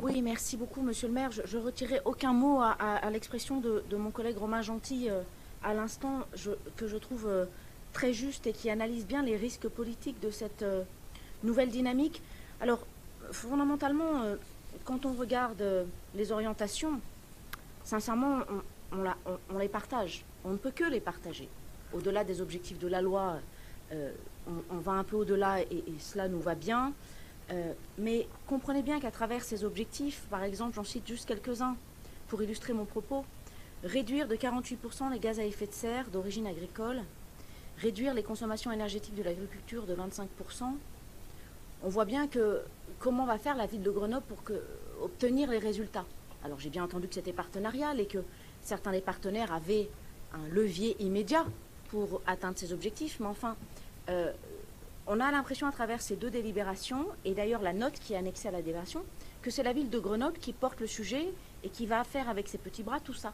Oui, merci beaucoup, monsieur le maire. Je retirerai aucun mot à l'expression de mon collègue Romain Gentil à l'instant, que je trouve très juste et qui analyse bien les risques politiques de cette nouvelle dynamique. Alors, fondamentalement, quand on regarde les orientations, sincèrement, on les partage. On ne peut que les partager. Au-delà des objectifs de la loi, on va un peu au-delà et cela nous va bien. Mais comprenez bien qu'à travers ces objectifs, par exemple, j'en cite juste quelques-uns pour illustrer mon propos, réduire de 48% les gaz à effet de serre d'origine agricole, réduire les consommations énergétiques de l'agriculture de 25%. On voit bien que comment va faire la ville de Grenoble pour obtenir les résultats. Alors j'ai bien entendu que c'était partenarial et que certains des partenaires avaient un levier immédiat pour atteindre ces objectifs, mais enfin, on a l'impression à travers ces deux délibérations, et d'ailleurs la note qui est annexée à la délibération, que c'est la ville de Grenoble qui porte le sujet et qui va faire avec ses petits bras tout ça.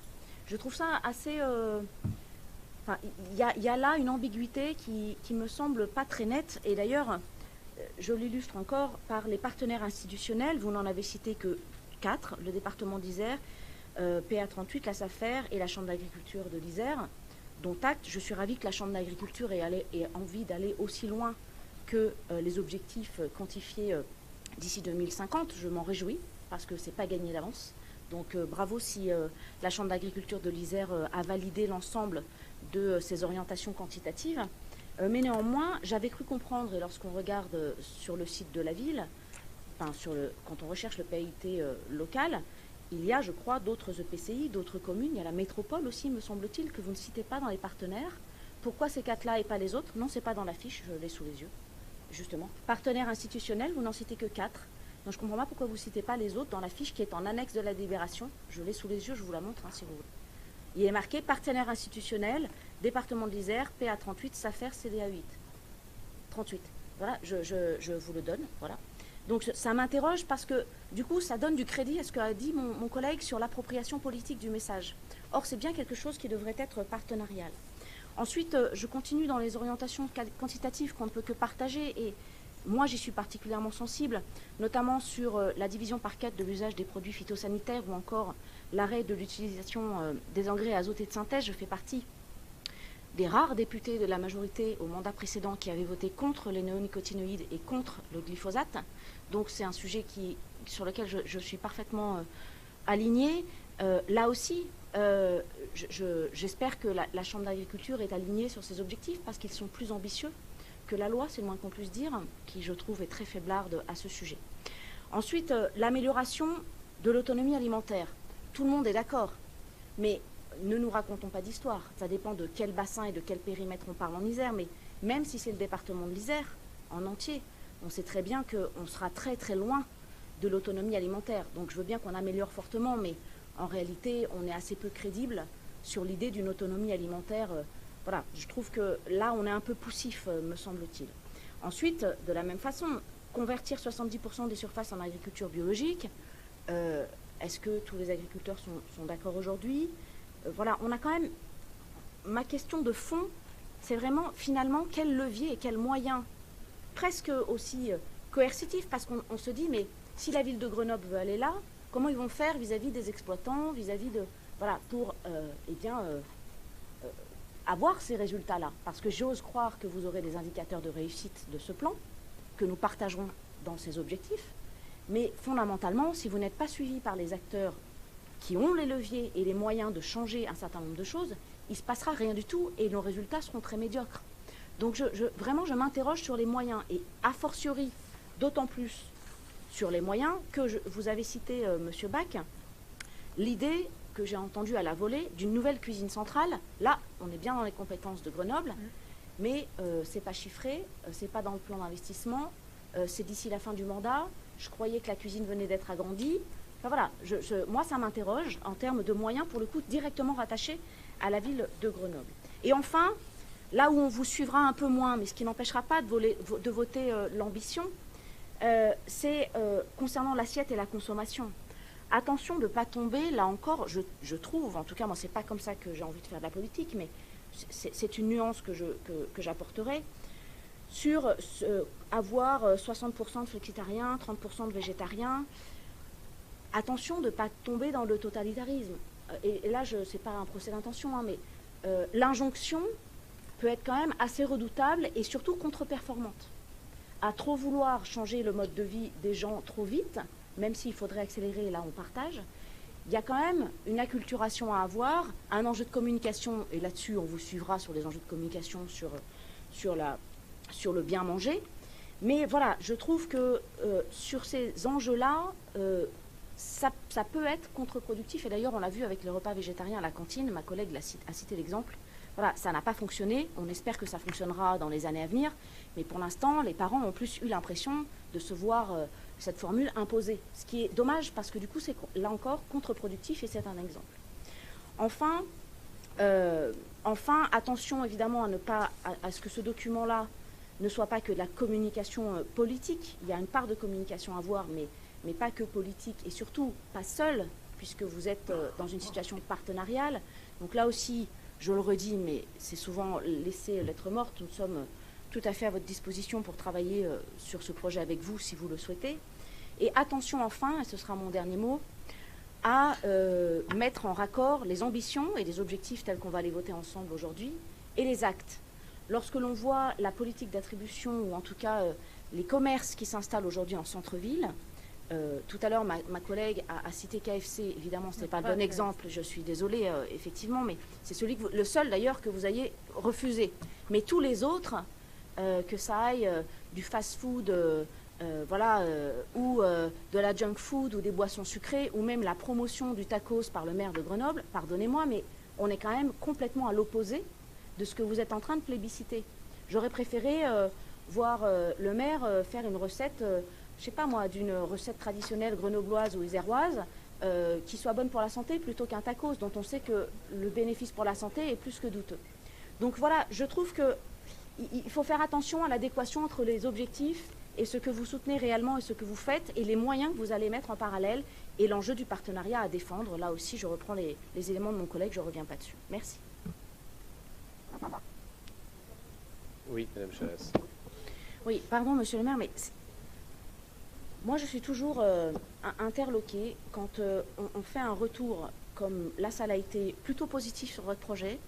Je trouve ça assez... Enfin, il y a là une ambiguïté qui me semble pas très nette, et d'ailleurs, je l'illustre encore par les partenaires institutionnels. Vous n'en avez cité que 4, le département d'Isère, PA38, la SAFER et la Chambre d'agriculture de l'Isère, dont acte. Je suis ravie que la Chambre d'agriculture ait envie d'aller aussi loin que les objectifs quantifiés d'ici 2050. Je m'en réjouis, parce que ce n'est pas gagné d'avance. Donc bravo si la Chambre d'agriculture de l'Isère a validé l'ensemble de ces orientations quantitatives. Mais néanmoins, j'avais cru comprendre, et lorsqu'on regarde sur le site de la ville, enfin quand on recherche le PAIT local, il y a, je crois, d'autres EPCI, d'autres communes. Il y a la métropole aussi, me semble-t-il, que vous ne citez pas dans les partenaires. Pourquoi ces 4-là et pas les autres? Non, ce n'est pas dans la fiche, je l'ai sous les yeux, justement. Partenaires institutionnels, vous n'en citez que 4. Donc je ne comprends pas pourquoi vous ne citez pas les autres dans la fiche qui est en annexe de la délibération. Je l'ai sous les yeux, je vous la montre si vous voulez. Il est marqué partenaire institutionnel, département de l'Isère, PA38, SAFER, CDA8. 38. Voilà, je vous le donne. Voilà. Donc ça m'interroge parce que du coup ça donne du crédit à ce qu'a dit mon collègue sur l'appropriation politique du message. Or c'est bien quelque chose qui devrait être partenarial. Ensuite, je continue dans les orientations quantitatives qu'on ne peut que partager, et moi j'y suis particulièrement sensible, notamment sur la division par 4 de l'usage des produits phytosanitaires ou encore l'arrêt de l'utilisation des engrais azotés de synthèse. Je fais partie des rares députés de la majorité au mandat précédent qui avaient voté contre les néonicotinoïdes et contre le glyphosate. Donc c'est un sujet sur lequel je suis parfaitement alignée. Là aussi, j'espère que la Chambre d'agriculture est alignée sur ces objectifs parce qu'ils sont plus ambitieux que la loi, c'est le moins qu'on puisse dire, qui je trouve est très faiblarde à ce sujet. Ensuite, l'amélioration de l'autonomie alimentaire. Tout le monde est d'accord, mais ne nous racontons pas d'histoire. Ça dépend de quel bassin et de quel périmètre on parle en Isère, mais même si c'est le département de l'Isère en entier, on sait très bien qu'on sera très très loin de l'autonomie alimentaire. Donc je veux bien qu'on améliore fortement, mais en réalité, on est assez peu crédible sur l'idée d'une autonomie alimentaire. Voilà, je trouve que là, on est un peu poussif, me semble-t-il. Ensuite, de la même façon, convertir 70% des surfaces en agriculture biologique, est-ce que tous les agriculteurs sont d'accord aujourd'hui? Voilà, on a quand même... Ma question de fond, c'est vraiment, finalement, quel levier et quels moyens, presque aussi coercitifs, parce qu'on se dit, mais si la ville de Grenoble veut aller là, comment ils vont faire vis-à-vis des exploitants, vis-à-vis de... Voilà, pour, avoir ces résultats-là. Parce que j'ose croire que vous aurez des indicateurs de réussite de ce plan, que nous partagerons dans ces objectifs. Mais fondamentalement, si vous n'êtes pas suivi par les acteurs qui ont les leviers et les moyens de changer un certain nombre de choses, il ne se passera rien du tout et nos résultats seront très médiocres. Donc vraiment, je m'interroge sur les moyens, et a fortiori, d'autant plus sur les moyens que vous avez cité, M. Bach, l'idée que j'ai entendue à la volée d'une nouvelle cuisine centrale. Là, on est bien dans les compétences de Grenoble, mais ce n'est pas chiffré, ce n'est pas dans le plan d'investissement, c'est d'ici la fin du mandat. Je croyais que la cuisine venait d'être agrandie. Enfin, voilà, moi, ça m'interroge en termes de moyens, pour le coup, directement rattachés à la ville de Grenoble. Et enfin, là où on vous suivra un peu moins, mais ce qui n'empêchera pas de voter l'ambition, c'est concernant l'assiette et la consommation. Attention de ne pas tomber, là encore, je trouve, en tout cas, moi, c'est pas comme ça que j'ai envie de faire de la politique, mais c'est une nuance que j'apporterai, sur avoir 60% de flexitariens, 30% de végétariens. attention de ne pas tomber dans le totalitarisme. Et là, ce n'est pas un procès d'intention, hein, mais l'injonction peut être quand même assez redoutable et surtout contre-performante. À trop vouloir changer le mode de vie des gens trop vite, même s'il faudrait accélérer, et là on partage, il y a quand même une acculturation à avoir, un enjeu de communication, et là-dessus on vous suivra sur les enjeux de communication, sur le bien manger. Mais voilà, je trouve que sur ces enjeux-là, ça peut être contre-productif. Et d'ailleurs, on l'a vu avec les repas végétariens à la cantine, ma collègue a cité l'exemple. Voilà, ça n'a pas fonctionné. On espère que ça fonctionnera dans les années à venir. Mais pour l'instant, les parents ont plus eu l'impression de se voir cette formule imposée. Ce qui est dommage parce que du coup, c'est là encore contre-productif et c'est un exemple. Enfin, attention évidemment à ce que ce document-là ne soit pas que de la communication politique. Il y a une part de communication à avoir, mais pas que politique et surtout pas seul, puisque vous êtes dans une situation partenariale. Donc là aussi, je le redis, mais c'est souvent laissé lettre morte. Nous sommes tout à fait à votre disposition pour travailler sur ce projet avec vous, si vous le souhaitez. Et attention enfin, et ce sera mon dernier mot, à mettre en raccord les ambitions et les objectifs tels qu'on va les voter ensemble aujourd'hui et les actes. Lorsque l'on voit la politique d'attribution, ou en tout cas les commerces qui s'installent aujourd'hui en centre-ville, tout à l'heure, ma collègue a cité KFC. Évidemment, ce n'est pas le bon exemple. Je suis désolée, effectivement, mais c'est le seul d'ailleurs que vous ayez refusé. Mais tous les autres, que ça aille du fast-food, ou de la junk food, ou des boissons sucrées, ou même la promotion du tacos par le maire de Grenoble, pardonnez-moi, mais on est quand même complètement à l'opposé de ce que vous êtes en train de plébisciter. J'aurais préféré voir le maire faire une recette... je ne sais pas moi, d'une recette traditionnelle grenobloise ou iséroise qui soit bonne pour la santé plutôt qu'un tacos dont on sait que le bénéfice pour la santé est plus que douteux. Donc voilà, je trouve qu'il faut faire attention à l'adéquation entre les objectifs et ce que vous soutenez réellement et ce que vous faites et les moyens que vous allez mettre en parallèle et l'enjeu du partenariat à défendre. Là aussi, je reprends les éléments de mon collègue, je ne reviens pas dessus. Merci. Oui, Madame Chalas. Oui, pardon, Monsieur le maire, mais... Moi, je suis toujours interloquée quand on fait un retour, comme là, ça a été plutôt positif sur votre projet,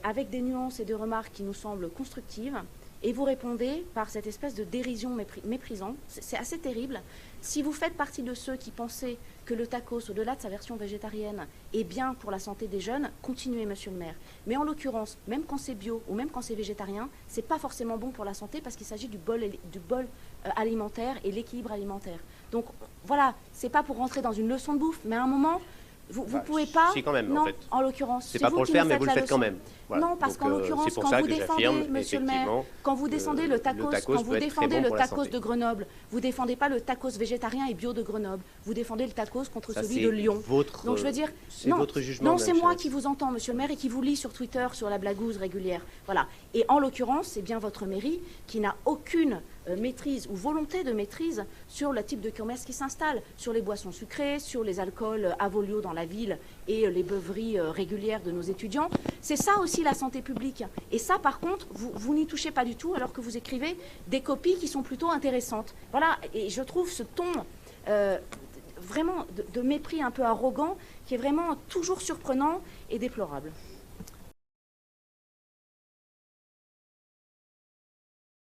avec des nuances et des remarques qui nous semblent constructives, et vous répondez par cette espèce de dérision méprisante. C'est assez terrible. Si vous faites partie de ceux qui pensaient que le tacos, au-delà de sa version végétarienne, est bien pour la santé des jeunes, continuez, Monsieur le maire. Mais en l'occurrence, même quand c'est bio ou même quand c'est végétarien, c'est pas forcément bon pour la santé parce qu'il s'agit du bol alimentaire et l'équilibre alimentaire. Donc voilà, c'est pas pour rentrer dans une leçon de bouffe, mais à un moment, vous pouvez pas... Si, quand même, non, en fait. En l'occurrence, c'est pas pour le faire, mais vous le faites quand même. Voilà. Non, parce qu'en l'occurrence, quand vous défendez, Monsieur le maire, quand vous descendez le tacos de Grenoble, vous défendez pas le tacos végétarien et bio de Grenoble, vous défendez le tacos contre celui de Lyon. Donc je veux dire, votre jugement. Non, c'est moi qui vous entends, Monsieur le maire, et qui vous lit sur Twitter, sur la blagouze régulière. Voilà. Et en l'occurrence, c'est bien votre mairie qui n'a aucune maîtrise ou volonté de maîtrise sur le type de commerce qui s'installe, sur les boissons sucrées, sur les alcools avolio dans la ville et les beuveries régulières de nos étudiants. C'est ça aussi la santé publique. Et ça, par contre, vous n'y touchez pas du tout alors que vous écrivez des copies qui sont plutôt intéressantes. Voilà, et je trouve ce ton vraiment de mépris un peu arrogant qui est vraiment toujours surprenant et déplorable.